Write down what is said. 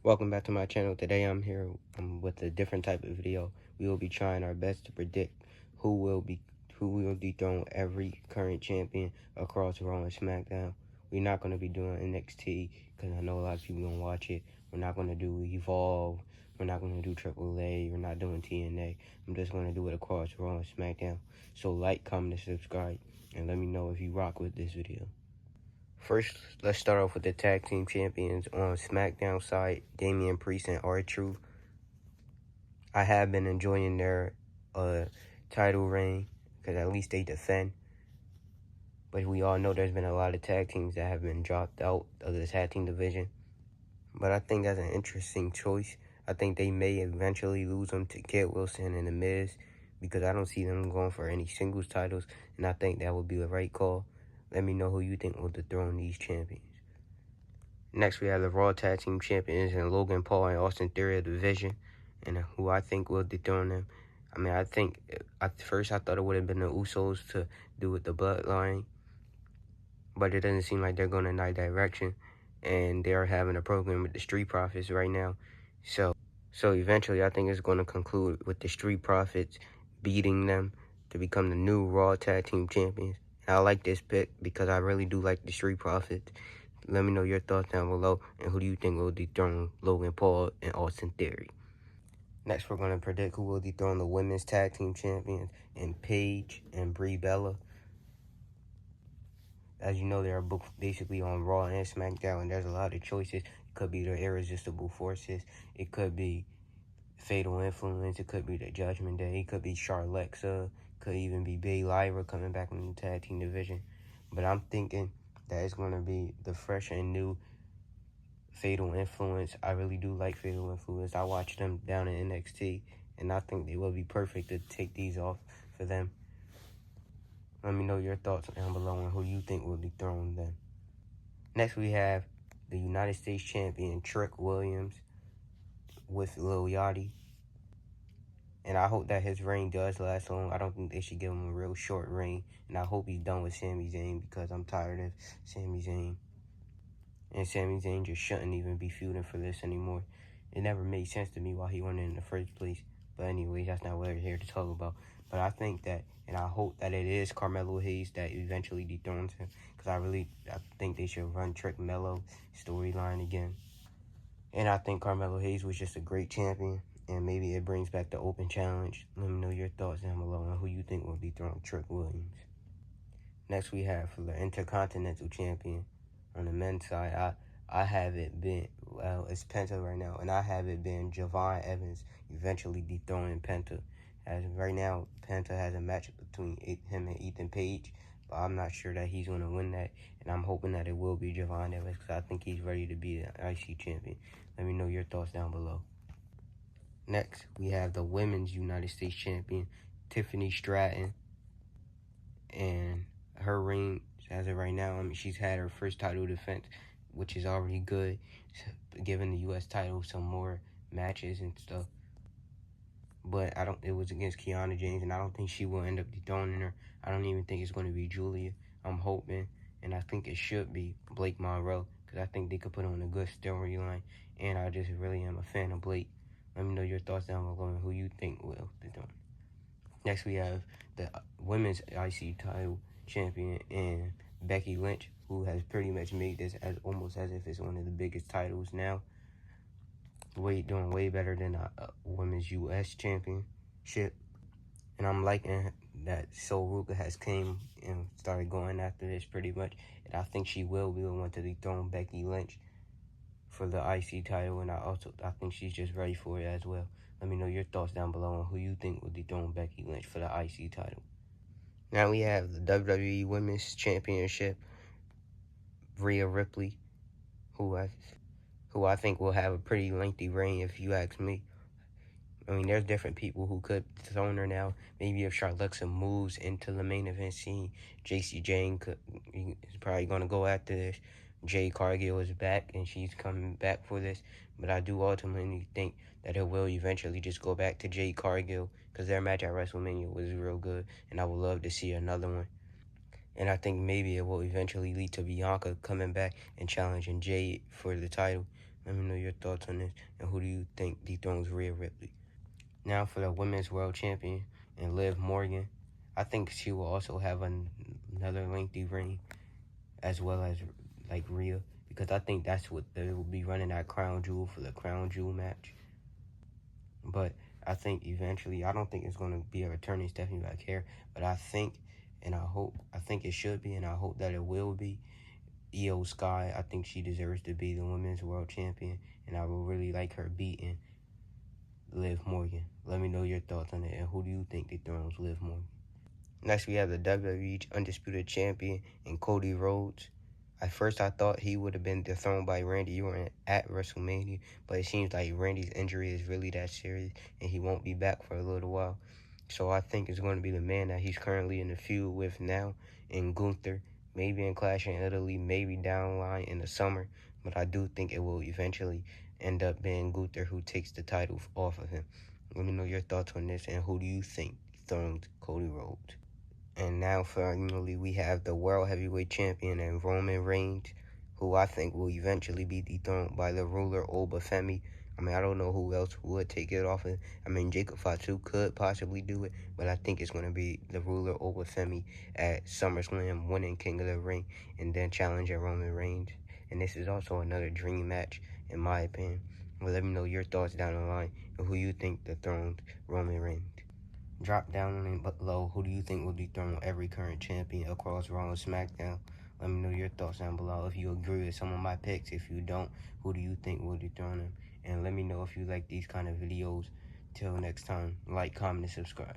Welcome back to my channel. Today I'm here with a different type of video. We will be trying our best to predict who will dethrone every current champion across Raw and Smackdown. We're not going to be doing NXT because I know a lot of people don't watch it. We're not going to do Evolve. We're not going to do AAA. We're not doing TNA. I'm just going to do it across Raw and Smackdown. So like, comment, and subscribe, and let me know if you rock with this video. First, let's start off with the tag team champions on SmackDown side, Damian Priest and R-Truth. I have been enjoying their title reign because at least they defend. But we all know there's been a lot of tag teams that have been dropped out of the tag team division. But I think that's an interesting choice. I think they may eventually lose them to Kid Wilson and The Miz because I don't see them going for any singles titles, and I think that would be the right call. Let me know who you think will dethrone these champions. Next, we have the Raw Tag Team Champions and Logan Paul and Austin Theory of the Division, and who I think will dethrone them. I think at first I thought it would have been the Usos to do with the Bloodline, but it doesn't seem like they're going in that direction, and they're having a program with the Street Profits right now. So eventually, I think it's going to conclude with the Street Profits beating them to become the new Raw Tag Team Champions. And I like this pick because I really do like the Street Profits. Let me know your thoughts down below, and who do you think will dethrone Logan Paul and Austin Theory. Next, we're going to predict who will dethrone the Women's Tag Team Champions in Paige and Brie Bella. As you know, they are both basically on Raw and SmackDown, and there's a lot of choices. It could be the Irresistible Forces. It could be Fatal Influence. It could be the Judgment Day. It could be Charlexa. Could even be Bay Lyra coming back in the tag team division. But I'm thinking that it's going to be the fresh and new Fatal Influence. I really do like Fatal Influence. I watched them down in NXT, and I think they will be perfect to take these off for them. Let me know your thoughts down below on who you think will dethrone them. Next, we have the United States Champion, Trick Williams, with Lil Yachty. And I hope that his reign does last long. I don't think they should give him a real short reign. And I hope he's done with Sami Zayn because I'm tired of Sami Zayn. And Sami Zayn just shouldn't even be feuding for this anymore. It never made sense to me why he won it in the first place. But anyways, that's not what we're here to talk about. But I think that, and I hope that it is Carmelo Hayes that eventually dethrones him. Because I think they should run Trick Mello storyline again. And I think Carmelo Hayes was just a great champion. And maybe it brings back the open challenge. Let me know your thoughts down below on who you think will dethrone Trick Williams. Next, we have for the Intercontinental Champion on the men's side. I have it been, well, it's Penta right now, and I have it been Javon Evans eventually dethroning Penta. As right now, Penta has a match between him and Ethan Page, but I'm not sure that he's going to win that, and I'm hoping that it will be Javon Evans because I think he's ready to be the IC champion. Let me know your thoughts down below. Next, we have the Women's United States Champion, Tiffany Stratton, and her reign as of right now, she's had her first title defense, which is already good, giving the U.S. title some more matches and stuff. But it was against Kiana James, and I don't think she will end up dethroning her. I don't even think it's going to be Julia. I'm hoping, and I think it should be Blake Monroe, because I think they could put on a good storyline, and I just really am a fan of Blake. Let me know your thoughts down below on who you think will dethrone. Next, we have the Women's IC title champion and Becky Lynch, who has pretty much made this almost as if it's one of the biggest titles now. Doing way better than a Women's US Championship. And I'm liking that Sol Ruka has came and started going after this pretty much. And I think she will be the one to dethrone Becky Lynch for the IC title. And I think she's just ready for it as well. Let me know your thoughts down below on who you think will dethrone Becky Lynch for the IC title. Now we have the WWE Women's Championship, Rhea Ripley, who I think will have a pretty lengthy reign if you ask me. I mean, there's different people who could dethrone her now. Maybe if Charlexa moves into the main event scene, JC Jane is probably going to go after this. Jade Cargill is back, and she's coming back for this. But I do ultimately think that it will eventually just go back to Jade Cargill because their match at WrestleMania was real good, and I would love to see another one. And I think maybe it will eventually lead to Bianca coming back and challenging Jade for the title. Let me know your thoughts on this, and who do you think dethrones Rhea Ripley? Now for the women's world champion and Liv Morgan, I think she will also have another lengthy reign as well as like Rhea, because I think that's what they will be running that crown jewel for the crown jewel match. But I think eventually, I don't think it's going to be a returning Stephanie McHare, but I think and I think it should be, and I hope that it will be Io Sky. I think she deserves to be the women's world champion, and I will really like her beating Liv Morgan. Let me know your thoughts on it, and who do you think dethrones Liv Morgan? Next, we have the WWE Undisputed Champion and Cody Rhodes. At first, I thought he would have been dethroned by Randy Orton at WrestleMania, but it seems like Randy's injury is really that serious, and he won't be back for a little while. So I think it's going to be the man that he's currently in the feud with now, in Gunther, maybe in Clash in Italy, maybe down the line in the summer, but I do think it will eventually end up being Gunther who takes the title off of him. Let me know your thoughts on this, and who do you think dethrones Cody Rhodes? And now finally we have the World Heavyweight Champion and Roman Reigns, who I think will eventually be dethroned by the ruler Obafemi. I mean, I don't know who else would take it off. Jacob Fatu could possibly do it, but I think it's going to be the ruler Obafemi at SummerSlam, winning King of the Ring, and then challenging Roman Reigns. And this is also another dream match, in my opinion. Well, let me know your thoughts down the line and who you think dethrones Roman Reigns. Drop down and below who do you think will dethrone every current champion across Raw and SmackDown. Let me know your thoughts down below. If you agree with some of my picks, if you don't, who do you think will dethrone them? And let me know if you like these kind of videos. Till next time, like, comment, and subscribe.